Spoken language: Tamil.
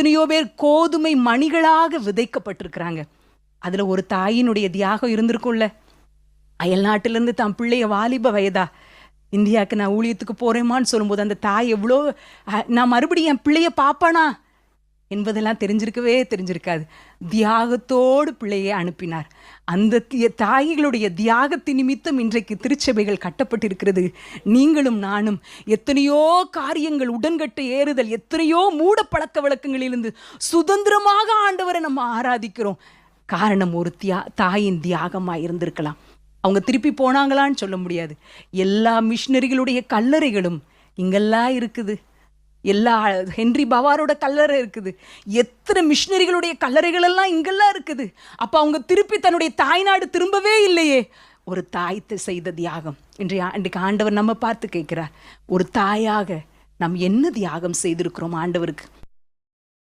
எத்தனையோ பேர் கோதுமை மணிகளாக விதைக்கப்பட்டிருக்கிறாங்க. அதுல ஒரு தாயினுடைய தியாகம் இருந்திருக்கும்ல. அயல் நாட்டிலிருந்து தன் பிள்ளைய வாலிப வயதா இந்தியாவுக்கு நான் ஊழியத்துக்கு போறேமான்னு சொல்லும்போது அந்த தாய் எவ்வளோ நான் மறுபடியும் என் பிள்ளைய பாப்பானா என்பதெல்லாம் தெரிஞ்சிருக்காது. தியாகத்தோடு பிள்ளையை அனுப்பினார். அந்த தாய்களுடைய தியாகத்தின் நிமித்தம் இன்றைக்கு திருச்சபைகள் கட்டப்பட்டிருக்கிறது. நீங்களும் நானும் எத்தனையோ காரியங்கள், உடன்கட்டை ஏறுதல், எத்தனையோ மூட பழக்க வழக்கங்களிலிருந்து சுதந்திரமாக ஆண்டவரை நம்ம ஆராதிக்கிறோம். காரணம் ஒரு தாயின் தியாகமாக இருந்திருக்கலாம். அவங்க திருப்பி போனாங்களான்னு சொல்ல முடியாது. எல்லா மிஷினரிகளுடைய கல்லறைகளும் இங்கெல்லாம் இருக்குது. எல்லா ஹென்றி பவாரோட கல்லறை இருக்குது. எத்தனை மிஷினரிகளுடைய கல்லறைகள் எல்லாம் இங்கெல்லாம் இருக்குது. அப்போ அவங்க திருப்பி தன்னுடைய தாய்நாடு திரும்பவே இல்லையே. ஒரு தாய் செய்த தியாகம். இன்றைக்கு ஆண்டவர் நம்ம பார்த்து கேட்கிறார், ஒரு தாயாக நாம் என்ன தியாகம் செய்திருக்கிறோம் ஆண்டவருக்கு?